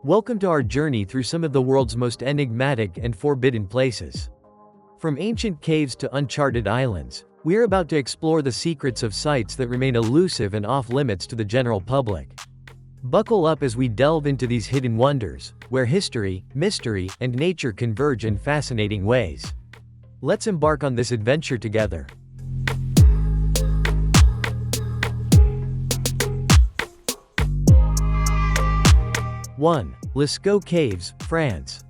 Welcome to our journey through some of the world's most enigmatic and forbidden places. From ancient caves to uncharted islands, we're about to explore the secrets of sites that remain elusive and off-limits to the general public. Buckle up as we delve into these hidden wonders, where history, mystery, and nature converge in fascinating ways. Let's embark on this adventure together. 1. Lascaux Caves, France.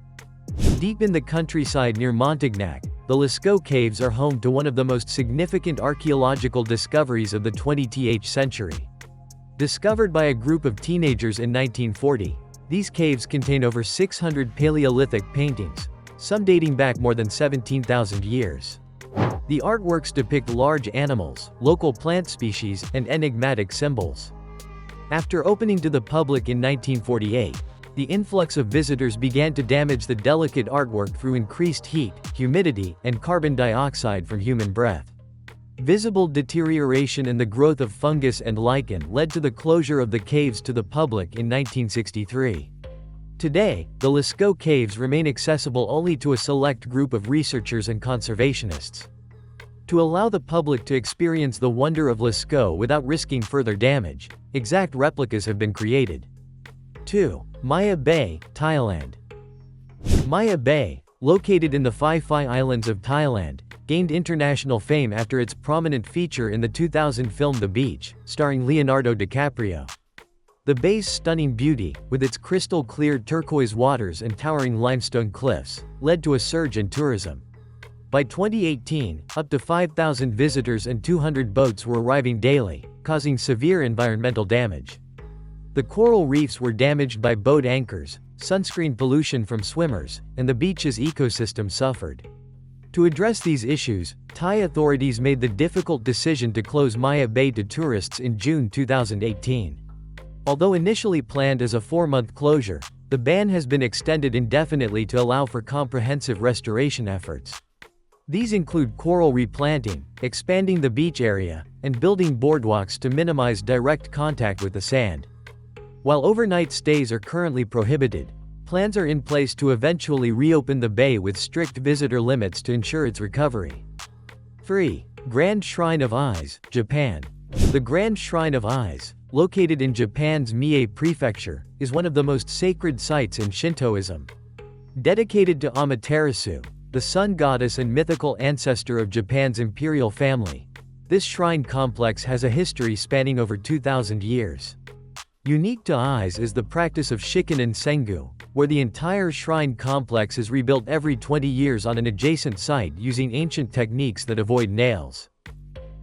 Deep in the countryside near Montignac, the Lascaux Caves are home to one of the most significant archaeological discoveries of the 20th century. Discovered by a group of teenagers in 1940, these caves contain over 600 Paleolithic paintings, some dating back more than 17,000 years. The artworks depict large animals, local plant species, and enigmatic symbols. After opening to the public in 1948, the influx of visitors began to damage the delicate artwork through increased heat, humidity, and carbon dioxide from human breath. Visible deterioration and the growth of fungus and lichen led to the closure of the caves to the public in 1963. Today, the Lascaux Caves remain accessible only to a select group of researchers and conservationists. To allow the public to experience the wonder of Lascaux without risking further damage, exact replicas have been created. 2. Maya Bay, Thailand. Maya Bay, located in the Phi Phi Islands of Thailand, gained international fame after its prominent feature in the 2000 film The Beach, starring Leonardo DiCaprio. The bay's stunning beauty, with its crystal-clear turquoise waters and towering limestone cliffs, led to a surge in tourism. By 2018, up to 5,000 visitors and 200 boats were arriving daily, causing severe environmental damage. The coral reefs were damaged by boat anchors, sunscreen pollution from swimmers, and the beach's ecosystem suffered. To address these issues, Thai authorities made the difficult decision to close Maya Bay to tourists in June 2018. Although initially planned as a 4-month closure, the ban has been extended indefinitely to allow for comprehensive restoration efforts. These include coral replanting, expanding the beach area, and building boardwalks to minimize direct contact with the sand. While overnight stays are currently prohibited, plans are in place to eventually reopen the bay with strict visitor limits to ensure its recovery. 3. Grand Shrine of Ise, Japan. The Grand Shrine of Ise, located in Japan's Mie Prefecture, is one of the most sacred sites in Shintoism. Dedicated to Amaterasu, the sun goddess and mythical ancestor of Japan's imperial family, this shrine complex has a history spanning over 2,000 years. Unique to Ise is the practice of Shikinen Sengu, where the entire shrine complex is rebuilt every 20 years on an adjacent site using ancient techniques that avoid nails.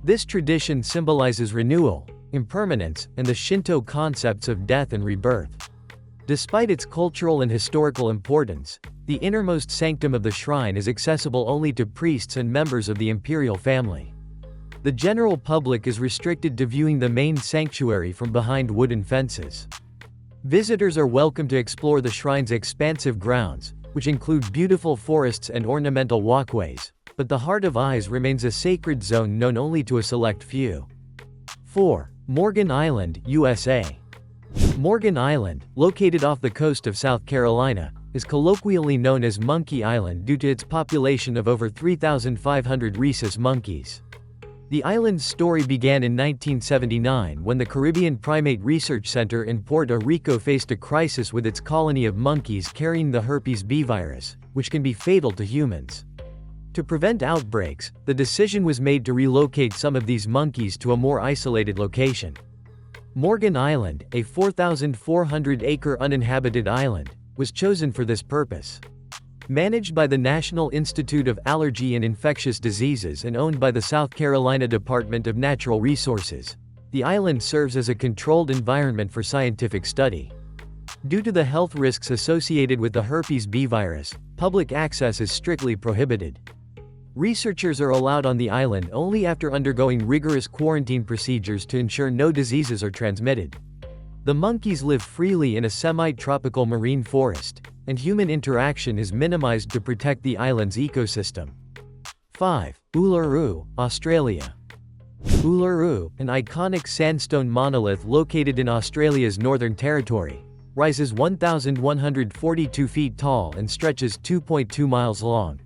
This tradition symbolizes renewal, impermanence, and the Shinto concepts of death and rebirth. Despite its cultural and historical importance, the innermost sanctum of the shrine is accessible only to priests and members of the imperial family. The general public is restricted to viewing the main sanctuary from behind wooden fences. Visitors are welcome to explore the shrine's expansive grounds, which include beautiful forests and ornamental walkways, but the heart of Ise remains a sacred zone known only to a select few. 4. Morgan Island, USA. Morgan Island, located off the coast of South Carolina, is colloquially known as Monkey Island due to its population of over 3,500 rhesus monkeys. The island's story began in 1979 when the Caribbean Primate Research Center in Puerto Rico faced a crisis with its colony of monkeys carrying the herpes B virus, which can be fatal to humans. To prevent outbreaks, the decision was made to relocate some of these monkeys to a more isolated location. Morgan Island, a 4,400-acre uninhabited island, was chosen for this purpose. Managed by the National Institute of Allergy and Infectious Diseases and owned by the South Carolina Department of Natural Resources, the island serves as a controlled environment for scientific study. Due to the health risks associated with the herpes B virus, public access is strictly prohibited. Researchers are allowed on the island only after undergoing rigorous quarantine procedures to ensure no diseases are transmitted. The monkeys live freely in a semi-tropical marine forest, and human interaction is minimized to protect the island's ecosystem. 5. Uluru, Australia. Uluru, an iconic sandstone monolith located in Australia's Northern Territory, rises 1,142 feet tall and stretches 2.2 miles long.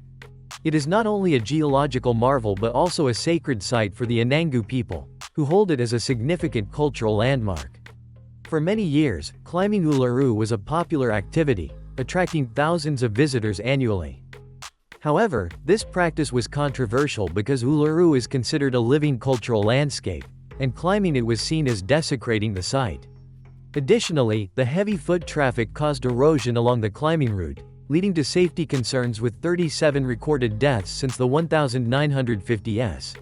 It is not only a geological marvel but also a sacred site for the Anangu people, who hold it as a significant cultural landmark. For many years, climbing Uluru was a popular activity, attracting thousands of visitors annually. However, this practice was controversial because Uluru is considered a living cultural landscape, and climbing it was seen as desecrating the site. Additionally, the heavy foot traffic caused erosion along the climbing route, leading to safety concerns with 37 recorded deaths since the 1950s.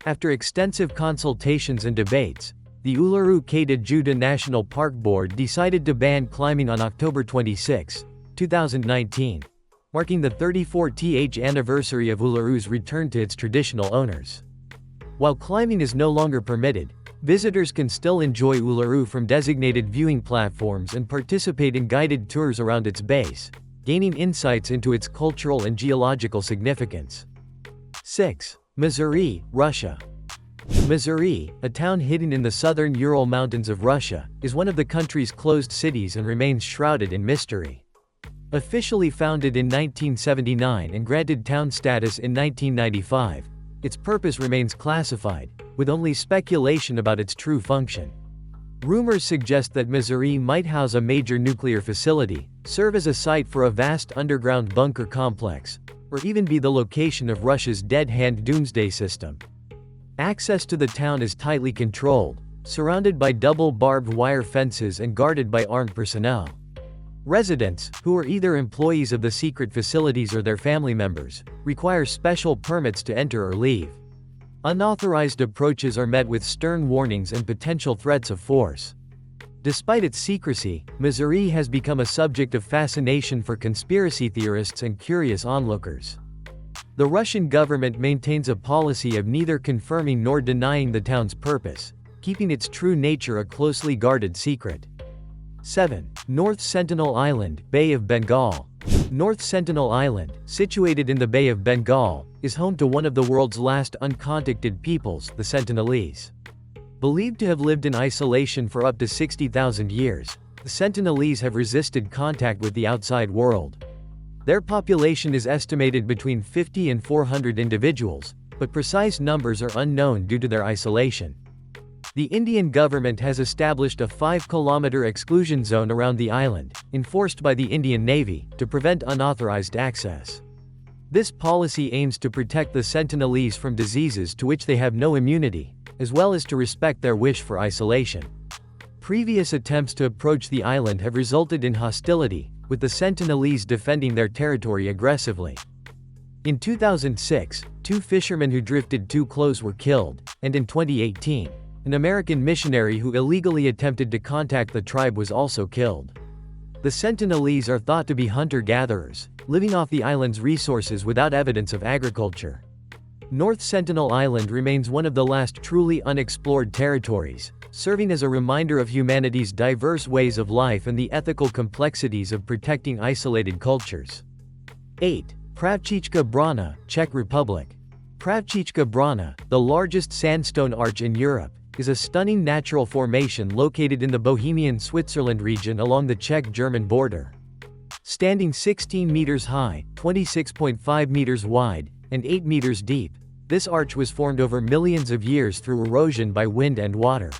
After extensive consultations and debates, the Uluru Kata Juda National Park Board decided to ban climbing on October 26, 2019, marking the 34th anniversary of Uluru's return to its traditional owners. While climbing is no longer permitted, visitors can still enjoy Uluru from designated viewing platforms and participate in guided tours around its base, gaining insights into its cultural and geological significance. 6. Mezhgorye, Russia. Mezhgorye, a town hidden in the southern Ural Mountains of Russia, is one of the country's closed cities and remains shrouded in mystery. Officially founded in 1979 and granted town status in 1995, its purpose remains classified, with only speculation about its true function. Rumors suggest that Mezhgorye might house a major nuclear facility, serve as a site for a vast underground bunker complex, or even be the location of Russia's Dead Hand doomsday system. Access to the town is tightly controlled, surrounded by double barbed wire fences and guarded by armed personnel. Residents, who are either employees of the secret facilities or their family members, require special permits to enter or leave. Unauthorized approaches are met with stern warnings and potential threats of force. Despite its secrecy, Mezhgorye has become a subject of fascination for conspiracy theorists and curious onlookers. The Russian government maintains a policy of neither confirming nor denying the town's purpose, keeping its true nature a closely guarded secret. 7. North Sentinel Island, Bay of Bengal. North Sentinel Island, situated in the Bay of Bengal, is home to one of the world's last uncontacted peoples, the Sentinelese. Believed to have lived in isolation for up to 60,000 years, the Sentinelese have resisted contact with the outside world. Their population is estimated between 50 and 400 individuals, but precise numbers are unknown due to their isolation. The Indian government has established a 5-kilometer exclusion zone around the island, enforced by the Indian Navy, to prevent unauthorized access. This policy aims to protect the Sentinelese from diseases to which they have no immunity, as well as to respect their wish for isolation. Previous attempts to approach the island have resulted in hostility, with the Sentinelese defending their territory aggressively. In 2006, 2 fishermen who drifted too close were killed, and in 2018, an American missionary who illegally attempted to contact the tribe was also killed. The Sentinelese are thought to be hunter-gatherers, living off the island's resources without evidence of agriculture. North Sentinel Island remains one of the last truly unexplored territories, serving as a reminder of humanity's diverse ways of life and the ethical complexities of protecting isolated cultures. 8. Pravčička Brana, Czech Republic. Pravčička Brana, the largest sandstone arch in Europe, is a stunning natural formation located in the Bohemian Switzerland region along the Czech-German border. Standing 16 meters high, 26.5 meters wide, and 8 meters deep, this arch was formed over millions of years through erosion by wind and water.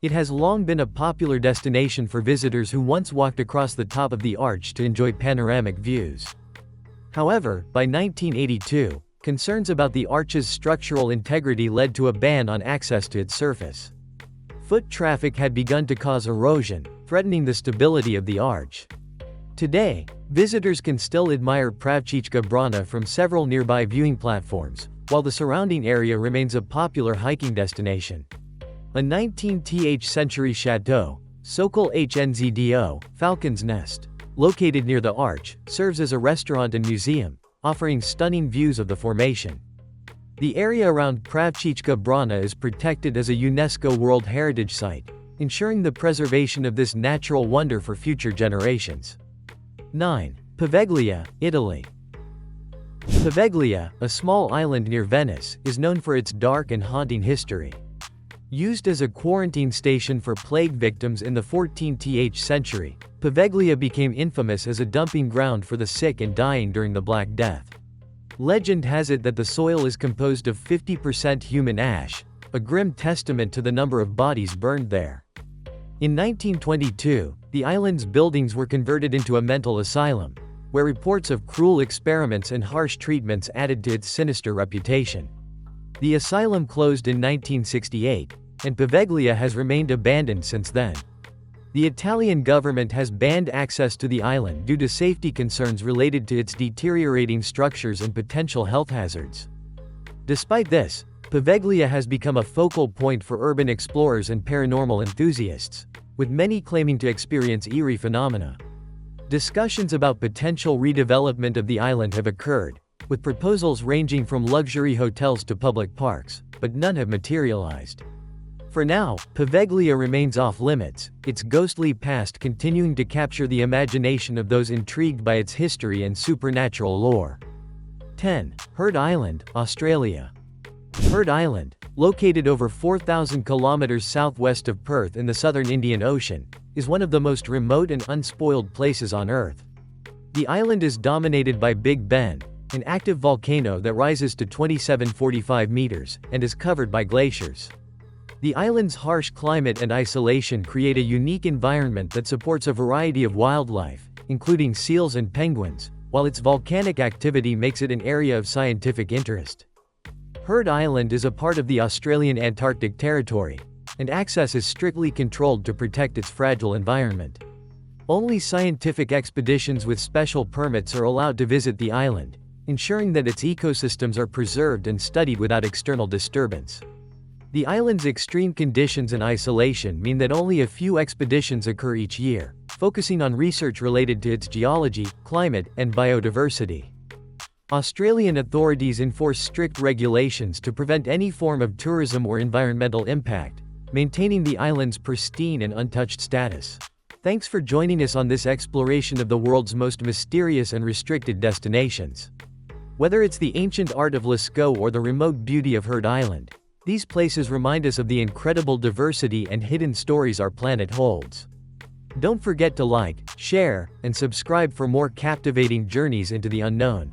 It has long been a popular destination for visitors who once walked across the top of the arch to enjoy panoramic views. However, by 1982, concerns about the arch's structural integrity led to a ban on access to its surface. Foot traffic had begun to cause erosion, threatening the stability of the arch. Today, visitors can still admire Pravčička Brana from several nearby viewing platforms, while the surrounding area remains a popular hiking destination. A 19th century chateau, Sokol Hnzdo, Falcon's Nest, located near the arch, serves as a restaurant and museum, offering stunning views of the formation. The area around Pravčička Brana is protected as a UNESCO World Heritage Site, ensuring the preservation of this natural wonder for future generations. 9. Poveglia, Italy. Poveglia, a small island near Venice, is known for its dark and haunting history. Used as a quarantine station for plague victims in the 14th century, Poveglia became infamous as a dumping ground for the sick and dying during the Black Death. Legend has it that the soil is composed of 50% human ash, a grim testament to the number of bodies burned there. In 1922, the island's buildings were converted into a mental asylum, where reports of cruel experiments and harsh treatments added to its sinister reputation. The asylum closed in 1968, and Poveglia has remained abandoned since then. The Italian government has banned access to the island due to safety concerns related to its deteriorating structures and potential health hazards. Despite this, Poveglia has become a focal point for urban explorers and paranormal enthusiasts, with many claiming to experience eerie phenomena. Discussions about potential redevelopment of the island have occurred, with proposals ranging from luxury hotels to public parks, but none have materialized. For now, Poveglia remains off-limits, its ghostly past continuing to capture the imagination of those intrigued by its history and supernatural lore. 10. Heard Island, Australia. Heard Island, located over 4,000 kilometers southwest of Perth in the southern Indian Ocean, is one of the most remote and unspoiled places on Earth. The island is dominated by Big Ben, an active volcano that rises to 2745 meters, and is covered by glaciers. The island's harsh climate and isolation create a unique environment that supports a variety of wildlife, including seals and penguins, while its volcanic activity makes it an area of scientific interest. Heard Island is a part of the Australian Antarctic Territory, and access is strictly controlled to protect its fragile environment. Only scientific expeditions with special permits are allowed to visit the island, ensuring that its ecosystems are preserved and studied without external disturbance. The island's extreme conditions and isolation mean that only a few expeditions occur each year, focusing on research related to its geology, climate, and biodiversity. Australian authorities enforce strict regulations to prevent any form of tourism or environmental impact, maintaining the island's pristine and untouched status. Thanks for joining us on this exploration of the world's most mysterious and restricted destinations. Whether it's the ancient art of Lascaux or the remote beauty of Heard Island, these places remind us of the incredible diversity and hidden stories our planet holds. Don't forget to like, share, and subscribe for more captivating journeys into the unknown.